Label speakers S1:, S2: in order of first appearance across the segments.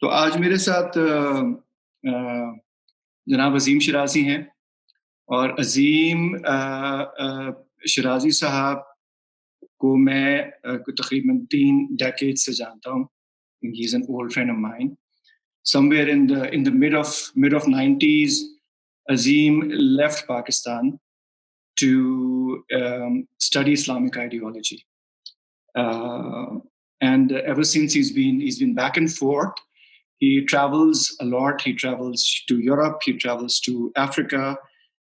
S1: तो आज मेरे साथ जनाब अज़ीम शिराज़ी हैं और अज़ीम शिराज़ी साहब को मैं तकरीबन 3 डेकेड से जानता हूँ। He is an old friend of mine. Somewhere in the mid of 90s, Azim left Pakistan to study Islamic ideology, uh, and ever since he's been back and forth. He travels a lot. He travels to Europe. He travels to Africa,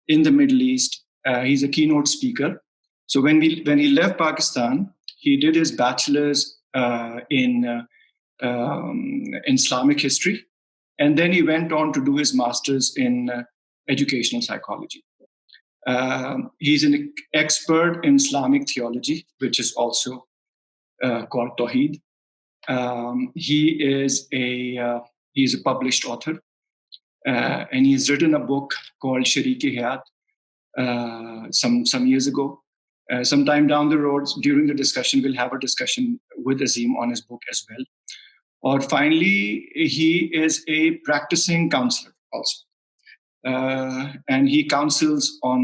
S1: in the Middle East. He's a keynote speaker. So when he left Pakistan, he did his bachelor's in Islamic history, and then he went on to do his master's in educational psychology. He's an expert in Islamic theology, which is also called Tawheed. He's a published author, and he's written a book called Sharik-e-Hayat some years ago. Sometime down the road, during the discussion, we'll have a discussion with Azim on his book as well. Or finally, he is a practicing counselor also, and he counsels on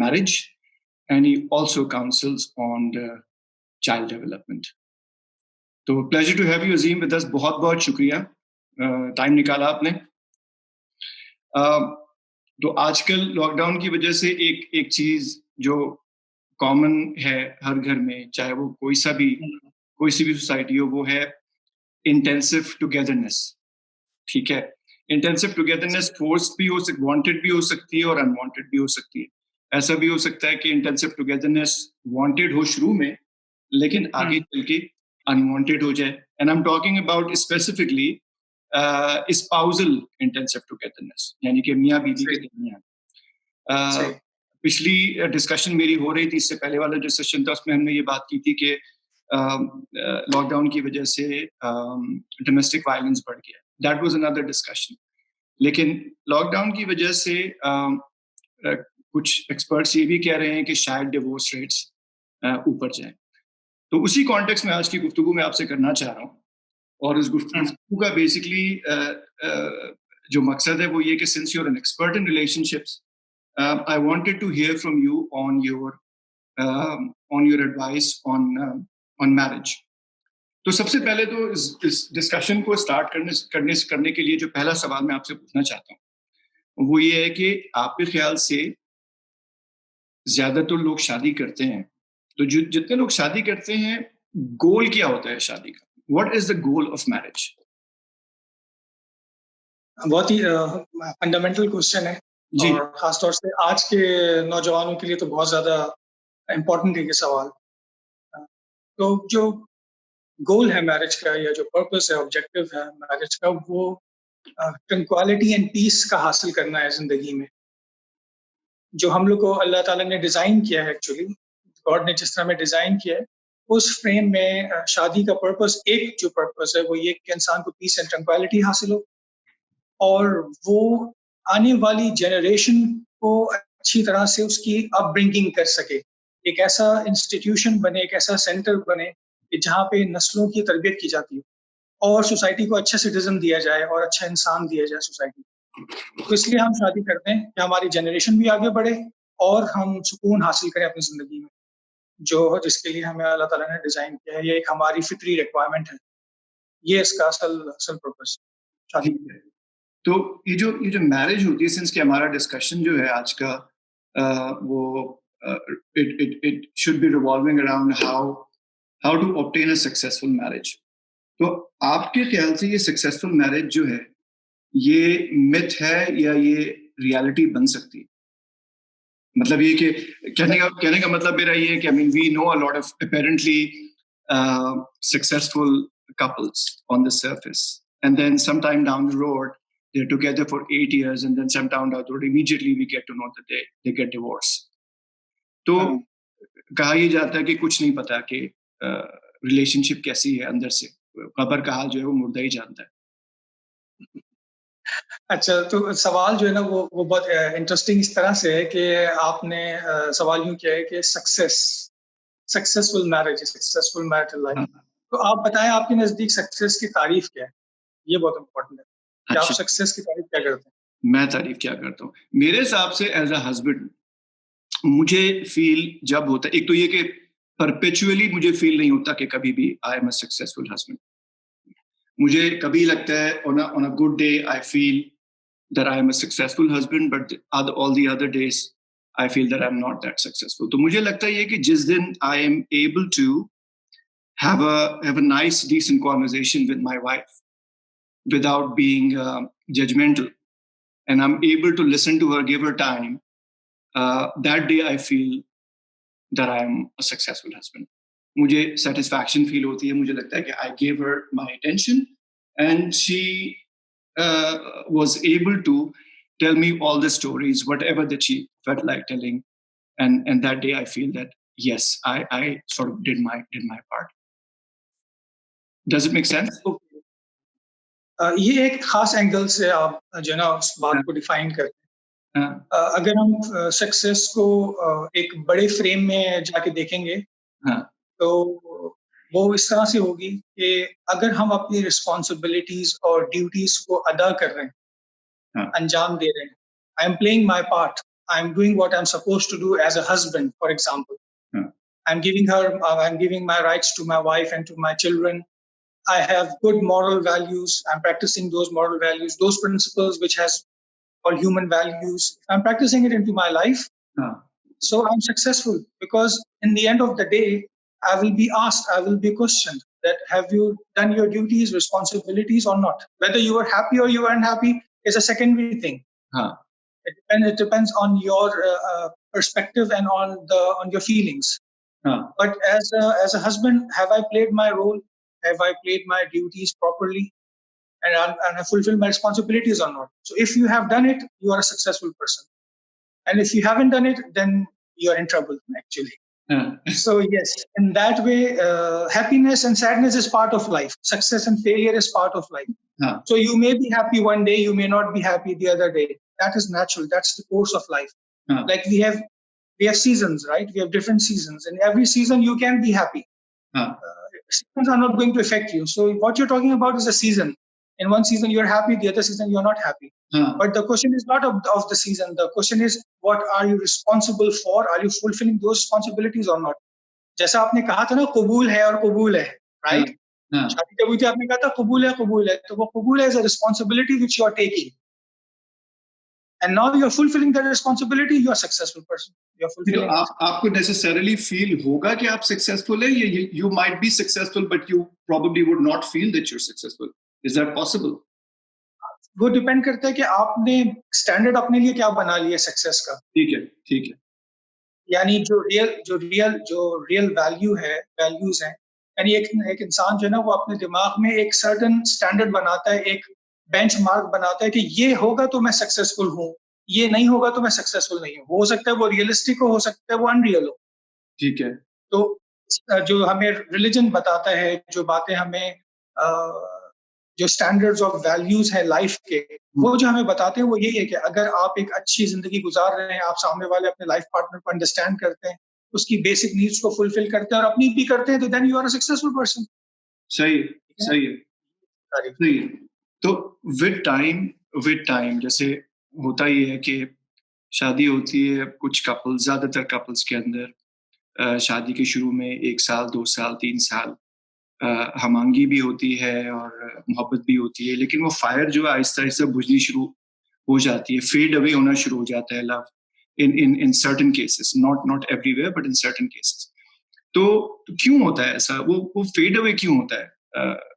S1: marriage, and he also counsels on child development. तो pleasure to have you, Azim, with us. बहुत बहुत शुक्रिया, time निकाला आपने। तो आजकल lockdown की वजह से एक चीज जो कॉमन है हर घर में, चाहे वो कोई सी भी सोसाइटी हो, वो है इंटेंसिव टुगेदरनेस। ठीक है, इंटेंसिव टुगेदरनेस फोर्स भी वांटेड भी हो सकती है और अनवांटेड भी हो सकती है। ऐसा भी हो सकता है कि इंटेंसिव टुगेदरनेस वांटेड हो शुरू में, लेकिन आगे चल के अनवांटेड हो जाए। And I am talking about specifically spousal intensive togetherness, यानी कि मियाँ बीवी के दरमियान। पिछली डिस्कशन मेरी हो रही थी, इससे पहले वाला जो सेशन था उसमें हमने ये बात की थी कि लॉकडाउन की वजह से डोमेस्टिक वायलेंस बढ़ गया। That was another discussion. लेकिन लॉकडाउन की वजह से कुछ एक्सपर्ट्स ये भी कह रहे हैं कि शायद डिवोर्स रेट्स ऊपर जाएं। तो उसी कॉन्टेक्स्ट में आज की गुफ्तगू मैं आपसे करना चाह रहा हूँ, और इस गुफ्तगू का बेसिकली जो मकसद है वो ये कि since you are an expert in relationships, I wanted to hear from you on your advice on marriage. तो सबसे पहले तो इस डिस्कशन को स्टार्ट करने के लिए जो पहला सवाल मैं आपसे पूछना चाहता हूँ वो ये है कि आपके ख्याल से ज्यादातर लोग शादी करते हैं, तो जितने लोग शादी करते हैं, गोल क्या होता है शादी का? What is the goal of marriage?
S2: बहुत ही फंडामेंटल क्वेश्चन है, और खासतौर से आज के नौजवानों के लिए तो बहुत ज्यादा इम्पोर्टेंट है ये सवाल। तो जो गोल है मैरिज का, या जो पर्पस है, ऑब्जेक्टिव है मैरिज का, वो ट्रैंक्विलिटी एंड पीस का हासिल करना है जिंदगी में। जो हम लोग को अल्लाह ताला ने डिजाइन किया है, एक्चुअली गॉड ने जिस तरह में डिजाइन किया है, उस फ्रेम में शादी का पर्पस, एक जो पर्पस है वो ये कि इंसान को पीस एंड ट्रैंक्विलिटी हासिल हो, और वो आने वाली जनरेशन को अच्छी तरह से उसकी अपब्रिंगिंग कर सके। एक ऐसा इंस्टीट्यूशन बने, एक ऐसा सेंटर बने कि जहाँ पे नस्लों की तरबियत की जाती है और सोसाइटी को अच्छा सिटीजन दिया जाए और अच्छा इंसान दिया जाए सोसाइटी। तो इसलिए हम शादी करते हैं कि हमारी जनरेशन भी आगे बढ़े और हम सुकून हासिल करें अपनी जिंदगी में, जिसके लिए हमें अल्लाह ताला ने डिजाइन किया है। ये एक हमारी फितरी रिक्वायरमेंट है, ये इसका असल पर्पस शादी है।
S1: तो ये जो मैरिज होती है, सिंस कि हमारा डिस्कशन जो है आज का, वो it should be revolving around how to obtain a successful marriage. तो आपके ख्याल से ये सक्सेसफुल मैरिज जो है, ये मिथ है या ये रियलिटी बन सकती है? मतलब ये कि कहने का मतलब मेरा ये है कि I mean we know a lot of apparently successful couples on the surface, and then sometime down the road they're together for 8 years, and then sometime down the road immediately we get to know that they get divorced. तो कहा ये जाता है कि कुछ नहीं पता कि रिलेशनशिप कैसी है अंदर से, कब्र का हाल जो है वो मुर्दा ही जानता है।
S2: अच्छा, तो सवाल जो है ना वो बहुत इंटरेस्टिंग इस तरह से है कि आपने सवाल यूं किया है कि successful marriage, successful marital life. तो आप बताएं, आपके नजदीक सक्सेस की तारीफ क्या है? ये बहुत इम्पोर्टेंट है कि आप
S1: अच्छा,
S2: सक्सेस की तारीफ क्या करते हैं?
S1: मैं तारीफ़ क्या करता हूँ? मेरे हिसाब से एज़ अ हस्बैंड मुझे फ़ील जब होता है, एक तो ये कि परपेचुअली मुझे फ़ील नहीं होता कि कभी भी I am a successful husband. मुझे कभी लगता है on a good day I feel that I am a successful husband, but all the other days I feel that I'm not that successful. तो मुझे लगता है कि जिस दिन I am able to have a nice, decent conversation with my wife without being judgmental, and I'm able to listen to her, give her time, that day I feel that I am a successful husband. मुझे satisfaction feel होती है, मुझे लगता है कि I gave her my attention and she was able to tell me all the stories, whatever that she felt like telling, and that day I feel that yes, I sort of did my part. Does it make sense?
S2: तो ये एक खास angle से आप जो है ना उस बात
S1: हाँ,
S2: को डिफाइन करते
S1: हाँ,
S2: हैं। अगर हम सक्सेस को एक बड़े फ्रेम में जाके देखेंगे,
S1: हाँ,
S2: तो वो इस तरह से होगी कि अगर हम अपनी रिस्पॉन्सिबिलिटीज और ड्यूटीज को अदा कर रहे हैं,
S1: हाँ,
S2: अंजाम दे रहे हैं, I am playing my part, I am doing what I am suppose to do as a husband, for example,
S1: हाँ,
S2: I'm giving my rights to my wife and to my children. I have good moral values. I'm practicing those moral values, those principles which has all human values. I'm practicing it into my life.
S1: हाँ,
S2: So I'm successful because in the end of the day, I will be asked, I will be questioned that have you done your duties, responsibilities or not? Whether you are happy or you are unhappy is a secondary thing.
S1: हाँ,
S2: It depends on your perspective and on your feelings.
S1: हाँ,
S2: But as a husband, have I played my role? Have I played my duties properly? And I fulfilled my responsibilities or not? So if you have done it, you are a successful person. And if you haven't done it, then you're in trouble, actually.
S1: हाँ,
S2: So yes, in that way, happiness and sadness is part of life. Success and failure is part of life.
S1: हाँ,
S2: So you may be happy one day, you may not be happy the other day. That is natural. That's the course of life.
S1: हाँ,
S2: Like we have seasons, right? We have different seasons. In every season, you can be happy.
S1: हाँ,
S2: Seasons are not going to affect you. So what you're talking about is a season. In one season you're happy, the other season you're not happy.
S1: हाँ,
S2: But the question is not of the season. The question is, what are you responsible for? Are you fulfilling those responsibilities or not? जैसा आपने कहा था ना, कबूल है और कबूल है,
S1: हाँ,
S2: right?
S1: हाँ,
S2: शादी जब हुई थी आपने कहा था कबूल है, तो वो कबूल है is a responsibility which you are taking. And now you're fulfilling that responsibility, you're a successful person. You're
S1: तो
S2: fulfilling it.
S1: आपको नेसेसरली फील होगा कि आप सक्सेसफुल है, या you might be successful but you probably would not feel that you are successful? Is that possible?
S2: वो depend करता है कि आपने स्टैंडर्ड अपने लिए क्या बना लिया सक्सेस का।
S1: ठीक है, ठीक है।
S2: यानी जो रियल वैल्यू है, वैल्यूज़ हैं, यानी एक इंसान जो है ना वो अपने दिमाग में एक सर्टेन स्टैंडर्ड बनाता है, एक बेंचमार्क बनाता है कि ये होगा तो मैं सक्सेसफुल हूँ, ये नहीं होगा तो मैं सक्सेसफुल नहीं हूँ। हो सकता है वो रियलिस्टिक हो सकता है वो अनरियल हो।
S1: ठीक है।
S2: तो जो हमें रिलिजन बताता है, जो बातें हमें जो स्टैंडर्ड्स ऑफ वैल्यूज़ हैं लाइफ के, वो जो हमें बताते हैं वो यही है कि अगर आप एक अच्छी ज़िंदगी गुज़ार रहे हैं, आप सामने वाले अपने लाइफ पार्टनर को अंडरस्टैंड करते हैं, उसकी बेसिक नीड्स को फुलफिल करते हैं और अपनी भी करते हैं, तो then you are a successful person.
S1: सही है,
S2: ठीक है?
S1: सही है,
S2: सारी
S1: सही है। तो विद टाइम जैसे होता ही है कि शादी होती है, कुछ कपल्स, ज़्यादातर कपल्स के अंदर शादी के शुरू में 1 साल, 2 साल, 3 साल हमांगी भी होती है और मोहब्बत भी होती है, लेकिन वो फायर जो है आहिस्ता-आहिस्ता बुझनी शुरू हो जाती है, फेड अवे होना शुरू हो जाता है love in certain cases, not everywhere but in certain cases. तो क्यों होता है ऐसा? वो फेड अवे क्यों होता है?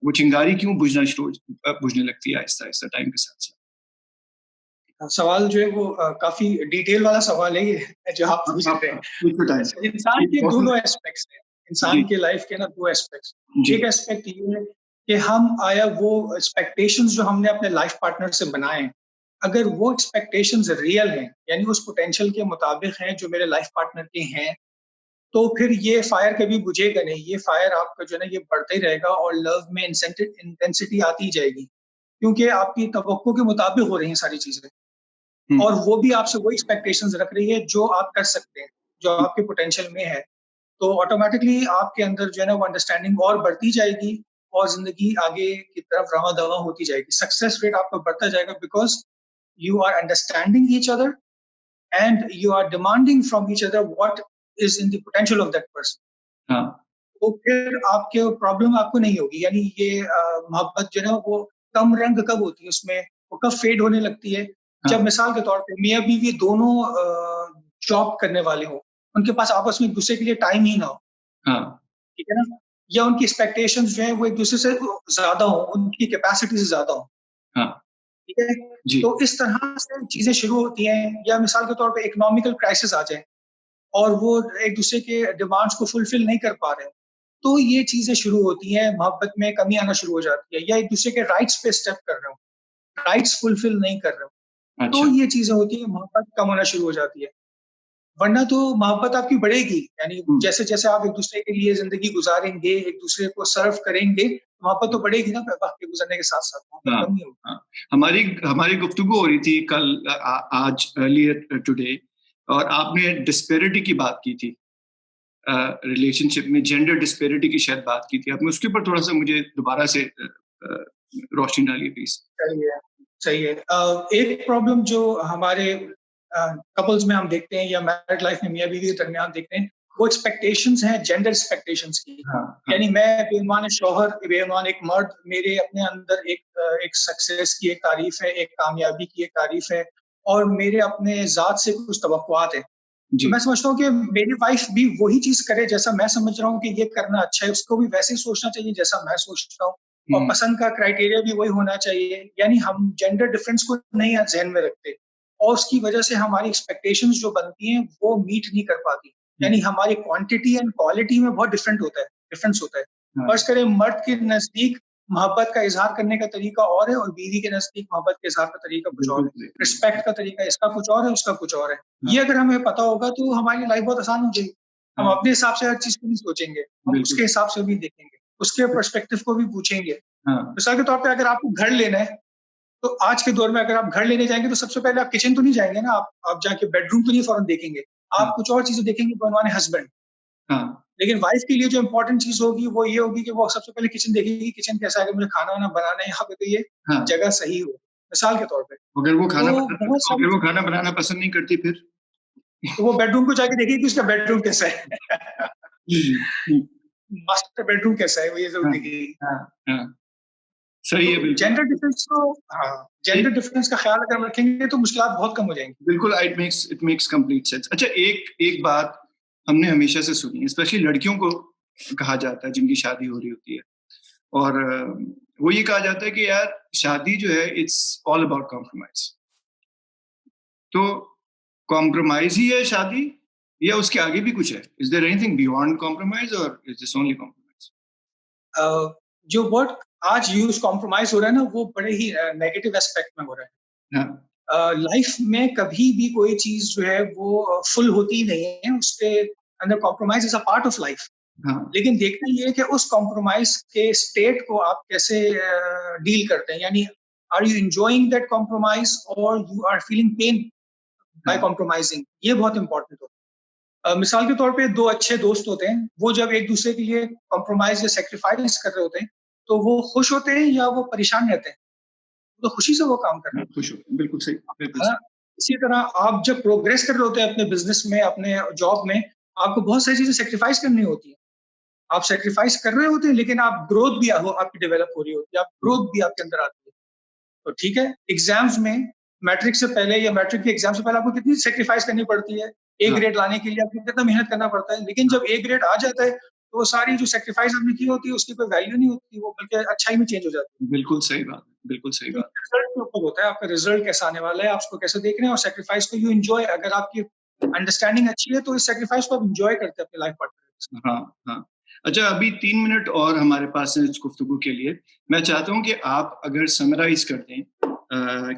S1: वो चिंगारी क्यों बुझने लगती है आहिस्ता-आहिस्ता टाइम के साथ-साथ?
S2: सवाल जो है वो काफ़ी डिटेल वाला सवाल है ये जो आप पूछ
S1: आप
S2: रहे हैं।
S1: Take your time.
S2: अच्छा, इंसान के दोनों एस्पेक्ट्स हैं।
S1: जी,
S2: इंसान के लाइफ के ना 2 एस्पेक्ट्स।
S1: जी,
S2: एक एस्पेक्ट ये है कि हम आया वो एक्सपेक्टेशंस जो हमने अपने लाइफ पार्टनर से बनाए हैं, अगर वो एक्सपेक्टेशंस रियल हैं, यानी उस पोटेंशियल के मुताबिक हैं जो मेरे लाइफ पार्टनर के हैं, तो फिर ये फायर कभी बुझेगा नहीं। ये फायर आपका जो है ना ये बढ़ता ही रहेगा और लव में इंटेंसिटी आती ही जाएगी। क्योंकि आपकी तवक्को के मुताबिक हो रही हैं सारी चीज़ें।
S1: हुँ,
S2: और वो भी आपसे वही एक्सपेक्टेशंस रख रही है जो आप कर सकते हैं, जो आपके पोटेंशियल में है। तो ऑटोमैटिकली आपके अंदर जो है ना वो अंडरस्टैंडिंग और बढ़ती जाएगी और ज़िंदगी आगे की तरफ रवां-दवां होती जाएगी। सक्सेस रेट आपका बढ़ता जाएगा because you are understanding each other and you are demanding from each other what is in the potential of that person.
S1: हाँ,
S2: तो फिर आपके प्रॉब्लम आपको नहीं होगी। यानी ये मोहब्बत जो है ना वो कम रंग कब होती है उसमें, वो कब फेड होने लगती है, जब
S1: हाँ,
S2: मिसाल के तौर पे मियाँ-बीवी दोनों जॉब करने वाले हों, उनके पास आपस में एक-दूसरे के लिए टाइम ही ना हो,
S1: हाँ,
S2: ठीक है ना? या उनकी एक्सपेक्टेशंस जो हैं वो एक-दूसरे से ज़्यादा हों, उनकी कैपेसिटी से ज़्यादा हों।
S1: हाँ,
S2: ठीक है?
S1: जी,
S2: तो इस तरह से चीज़ें शुरू होती हैं या मिसाल के तौर पे इकोनॉमिकल क्राइसिस आ जाए और वो एक-दूसरे के डिमांड्स को फुलफिल नहीं कर पा रहे हैं, तो ये चीज़ें शुरू होती हैं, मोहब्बत में कमी आना शुरू हो जाती है या एक-दूसरे के राइट्स पे स्टेप कर रहे हो, राइट्स फुलफिल नहीं कर रहे हो, तो
S1: अच्छा,
S2: ये चीज़ें होती हैं, मोहब्बत कम होना शुरू हो जाती है। वरना तो मोहब्बत आपकी बढ़ेगी, यानी
S1: हुँ,
S2: जैसे-जैसे आप एक-दूसरे के लिए ज़िंदगी गुज़ारेंगे, एक-दूसरे को सर्व करेंगे, मोहब्बत तो बढ़ेगी ना वक़्त के गुज़रने के साथ-साथ, मोहब्बत
S1: हाँ,
S2: कम नहीं होगी।
S1: हाँ। हमारी हमारी गुफ्तगू हो रही थी कल आज अर्लियर टुडे और आपने डिस्पैरिटी की बात की थी। रिलेशनशिप में जेंडर डिस्पैरिटी की शायद बात की थी आपने, उसके ऊपर थोड़ा-सा मुझे दोबारा से अ, रोशनी डालिए प्लीज़।
S2: सही है, सही है। एक प्रॉब्लम जो हमारे कपल्स में हम देखते हैं या मैरिड लाइफ में मियाँ-बीवी के दरमियान देखते हैं, वो एक्सपेक्टेशंस हैं जेंडर एक्सपेक्टेशंस की।
S1: हाँ, हाँ,
S2: यानी मैं बेईमान शौहर, बेईमान एक मर्द, मेरे अपने अंदर एक सक्सेस की एक तारीफ़ है, एक कामयाबी की एक तारीफ़ है और मेरे अपने ज़ात से कुछ तवक्कुआत हैं। तो मैं
S1: जी,
S2: समझता हूँ कि मेरी वाइफ़ भी वही चीज़ करे जैसा मैं समझ रहा हूँ कि ये करना अच्छा है, उसको भी वैसे ही सोचना चाहिए जैसा मैं सोचता हूँ और
S1: हुँ,
S2: पसंद का क्राइटेरिया भी वही होना चाहिए। यानी हम जेंडर डिफरेंस को नहीं ज़हन में रखते और उसकी वजह से हमारी एक्सपेक्टेशंस जो बनती हैं, वो मीट नहीं कर पाती।
S1: हुँ,
S2: यानी हमारी क्वांटिटी एंड क्वालिटी में बहुत डिफरेंस होता है।
S1: हाँ,
S2: फ़र्ज़ करें मर्द के नज़दीक मोहब्बत का इज़हार करने का तरीका और है और बीवी के नज़दीक मोहब्बत के इज़हार का तरीका कुछ और
S1: बिल्कुल
S2: है।
S1: सही,
S2: रिस्पेक्ट का तरीका इसका कुछ और है, उसका कुछ और है।
S1: हाँ,
S2: ये अगर हमें पता होगा तो हमारी लाइफ बहुत आसान हो जाएगी। हम
S1: हाँ,
S2: अपने हिसाब से हर चीज़ को नहीं सोचेंगे, हम
S1: बिल्कुल
S2: उसके
S1: सही,
S2: हिसाब से भी देखेंगे, उसके पर्सपेक्टिव को भी पूछेंगे।
S1: हाँ,
S2: मिसाल के तौर पे अगर आपको घर लेना है, तो आज के दौर में अगर आप घर लेने जाएँगे तो सबसे पहले आप किचन तो नहीं जाएँगे ना, आप जाके बेडरूम तो नहीं फौरन देखेंगे।
S1: हाँ,
S2: आप कुछ और चीज़ें देखेंगे बनवाने हस्बैंड।
S1: हाँ,
S2: लेकिन वाइफ के लिए जो इम्पोर्टेंट चीज़ होगी वो ये होगी कि वो सबसे पहले किचन देखेगी, किचन कैसा है, कि मुझे खाना-वाना बनाना है, यहाँ पे तो ये
S1: हाँ।
S2: जगह सही हो, मिसाल के तौर पे। तो बहुत सारी
S1: अगर वो
S2: चीज़ें
S1: खाना बनाना पसंद नहीं करती फिर?
S2: तो वो बेडरूम को जाके देखेगी कि उसका बेडरूम कैसा है।
S1: हुँ, हुँ,
S2: मास्टर बेडरूम कैसा है, वो ये ज़रूर
S1: हाँ,
S2: देखेगी।
S1: हाँ, हाँ, सही
S2: तो
S1: है बिल्कुल।
S2: जेंडर डिफरेंस को हाँ, जेंडर
S1: एक
S2: डिफरेंस का ख़्याल अगर हम रखेंगे तो मुश्किलात बहुत कम हो जाएँगी।
S1: बिल्कुल इट मेक्स कंप्लीट सेंस। अच्छा एक एक बात हमने हमेशा से सुनी है, स्पेशली लड़कियों को कहा जाता है जिनकी शादी हो रही होती है और वो ये कहा जाता है कि यार शादी जो है इट्स ऑल अबाउट कॉम्प्रोमाइज़। तो कॉम्प्रोमाइज़ ही है शादी या उसके आगे भी कुछ है? Is there anything beyond compromise और इज़ दिस ओनली कॉम्प्रोमाइज़?
S2: जो वर्ड आज यूज़ कॉम्प्रोमाइज़ हो रहा है ना, वो बड़े ही नेगेटिव एस्पेक्ट में हो रहा है।
S1: हाँ,
S2: लाइफ में कभी भी कोई चीज़ जो है वो फुल होती ही नहीं है, उसके अंदर compromise is a part of life.
S1: हाँ,
S2: लेकिन देखना ये है कि उस कॉम्प्रोमाइज़ के स्टेट को आप कैसे डील करते हैं। यानी are you enjoying that compromise और you are feeling pain by
S1: हाँ,
S2: कॉम्प्रोमाइज़िंग, ये बहुत इम्पोर्टेंट होता है। मिसाल के तौर पे 2 अच्छे दोस्त होते हैं, वो जब एक-दूसरे के लिए कॉम्प्रोमाइज़ या सैक्रिफाइस कर रहे होते हैं, तो वो खुश होते हैं या वो परेशान रहते हैं? तो खुशी से वो काम कर रहे हैं।
S1: खुश हो बिल्कुल
S2: हाँ,
S1: सही।
S2: इसी तरह आप जब प्रोग्रेस कर रहे होते हैं अपने बिज़नेस में, अपने जॉब में, आपको बहुत सारी चीज़ें सैक्रिफाइस करनी होती हैं। आप सैक्रिफाइस कर रहे होते हैं, लेकिन आप ग्रोथ भी आपकी डेवलप हो रही होती है, आप ग्रोथ भी आपके अंदर आती है। तो ठीक है, एग्ज़ाम्स में मैट्रिक से पहले या मैट्रिक के एग्ज़ाम से पहले आपको कितनी सैक्रिफाइस करनी पड़ती है। ए
S1: हाँ,
S2: ग्रेड लाने के लिए आपको कितना मेहनत करना पड़ता है। लेकिन
S1: हाँ,
S2: जब ए ग्रेड आ जाता है, तो वो सारी जो सैक्रिफाइस आपने की होती है, उसकी कोई वैल्यू नहीं होती, वो बल्कि अच्छाई में चेंज हो जाती है।
S1: बिल्कुल सही बात है, बिल्कुल सही
S2: तो
S1: बात
S2: रिज़ल्ट के ऊपर होता है, आपका रिज़ल्ट कैसा आने वाला है, आप उसको कैसे देख रहे हैं और सैक्रिफाइस को यू एन्जॉय अगर आपकी अंडरस्टैंडिंग अच्छी है, तो इस सैक्रिफाइस को आप एन्जॉय करते हैं अपने लाइफ़ पार्टनर के साथ।
S1: है। हाँ, हाँ। अच्छा अभी 3 मिनट और हमारे पास है इस गुफ्तगू के लिए। मैं चाहता हूँ कि आप अगर समराइज़ कर दें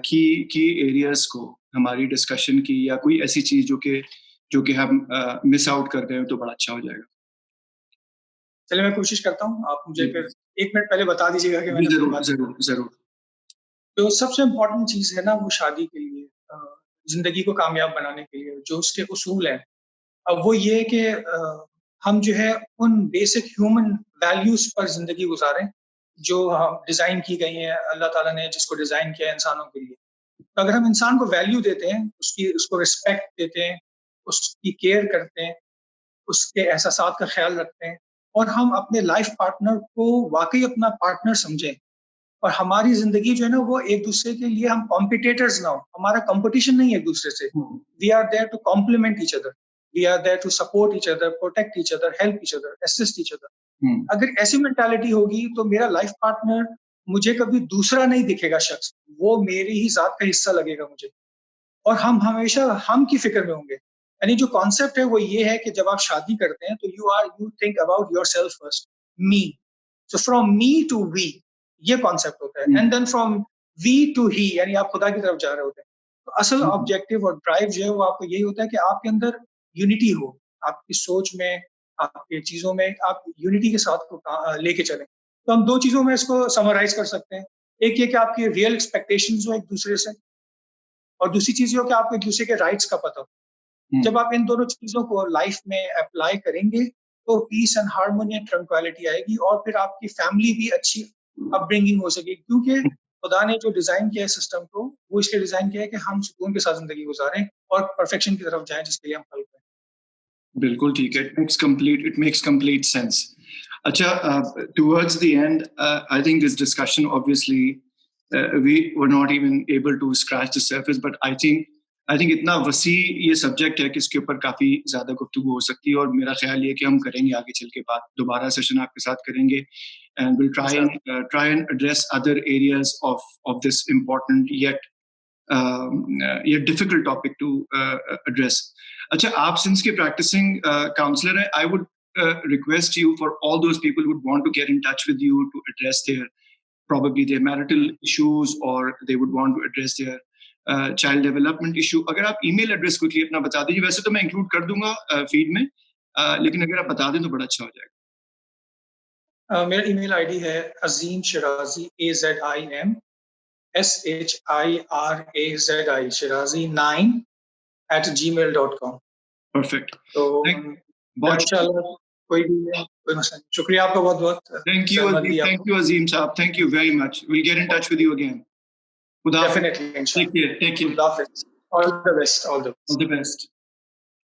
S1: की एरियाज़ को हमारी डिस्कशन की या कोई ऐसी चीज़ जो कि हम मिस आउट कर गए हो तो बड़ा अच्छा हो जाएगा।
S2: चलिए मैं कोशिश करता हूँ, आप मुझे
S1: जी,
S2: फिर 1 मिनट पहले बता दीजिएगा कि
S1: जी
S2: मैंने अपनी
S1: ज़रूर,
S2: बात
S1: ज़रूर, ज़रूर।
S2: तो सबसे इम्पोर्टेंट चीज़ है ना वो शादी के लिए ज़िंदगी को कामयाब बनाने के लिए जो उसके उसूल हैं, अब वो ये है कि हम जो है उन बेसिक ह्यूमन वैल्यूज़ पर ज़िंदगी गुज़ारें जो डिज़ाइन की गई हैं, अल्लाह ताला ने जिसको डिज़ाइन किया है इंसानों के लिए। तो अगर हम इंसान को वैल्यू देते हैं, उसको रिस्पेक्ट देते हैं, उसकी केयर करते हैं, उसके एहसासात का ख़्याल रखते हैं और हम अपने लाइफ़ पार्टनर को वाक़ई अपना पार्टनर समझें और हमारी ज़िंदगी जो है ना वो एक-दूसरे के लिए हम कॉम्पिटिटर्स ना हो, हमारा कॉम्पिटिशन नहीं है एक-दूसरे से। We are there to complement each other, we are there to support each other, protect each other, help each other, assist each other. अगर ऐसी मेंटालिटी होगी तो मेरा लाइफ़ पार्टनर मुझे कभी दूसरा नहीं दिखेगा शख्स, वो मेरी ही ज़ात का हिस्सा लगेगा मुझे। और हम हमेशा हम की फ़िक्र में होंगे। यानी जो कॉन्सेप्ट है वो ये है कि जब आप शादी करते हैं तो you think about yourself first, me. So from me to we ये कॉन्सेप्ट होता है and then from we to he यानी आप खुदा की तरफ जा रहे होते हैं। तो असल ऑब्जेक्टिव और ड्राइव जो है वो आपको यही होता है कि आपके अंदर यूनिटी हो, आपकी सोच में, आपकी चीज़ों में आप यूनिटी के साथ लेके चलें। तो हम 2 चीज़ों में इसको समराइज़ कर सकते हैं। एक ये कि आपकी रियल एक्सपेक्टेशंस हो एक-दूसरे से और दूसरी चीज़ ये हो कि आपको एक-दूसरे के राइट्स का पता हो। जब आप इन दोनों चीज़ों को लाइफ में अप्लाई करेंगे, तो peace and harmony and tranquillity आएगी और फिर आपकी फैमिली भी अच्छी अपब्रिंगिंग हो सकेगी क्योंकि खुदा ने जो डिज़ाइन किया है सिस्टम को, वो इसलिए डिज़ाइन किया है कि हम सुकून के साथ ज़िंदगी गुज़ारें और परफेक्शन की तरफ जाएँ जिसके लिए हम कल्प हैं।
S1: बिल्कुल ठीक है। It makes complete sense. अच्छा, towards the end I think this discussion obviously we were not even able to scratch the surface, but I think इतना वसी ये सब्जेक्ट है कि इसके ऊपर काफी ज्यादा गुफ्तगू हो सकती है और मेरा ख्याल ये कि हम करेंगे आगे चल के बात, दोबारा सेशन आपके साथ करेंगे and we'll try and address other areas of this important yet difficult topic to address. अच्छा, आप since के practicing counselor हैं, I would request you for all those people who would want to get in touch with you to address probably their marital issues or they would want to address their child development issue. अगर आप email address quickly अपना बता दीजिए, वैसे तो मैं include कर दूंगा feed में, लेकिन अगर आप बता दें तो बड़ा अच्छा हो जाएगा।
S2: मेरा ईमेल आईडी है अज़ीम Shirazi AZIMSHIRAZI Shirazi 9@gmail.com।
S1: Perfect.
S2: तो
S1: बहुत
S2: इंशाल्लाह कोई भी है, कोई मसला नहीं। शुक्रिया आपका बहुत-बहुत।
S1: Thank you Azim साहब, thank you very much. We'll get in touch with you again. Khuda Hafiz.
S2: Definitely, inshallah.
S1: Take care.
S2: Khuda Hafiz. All the best.
S1: All the best.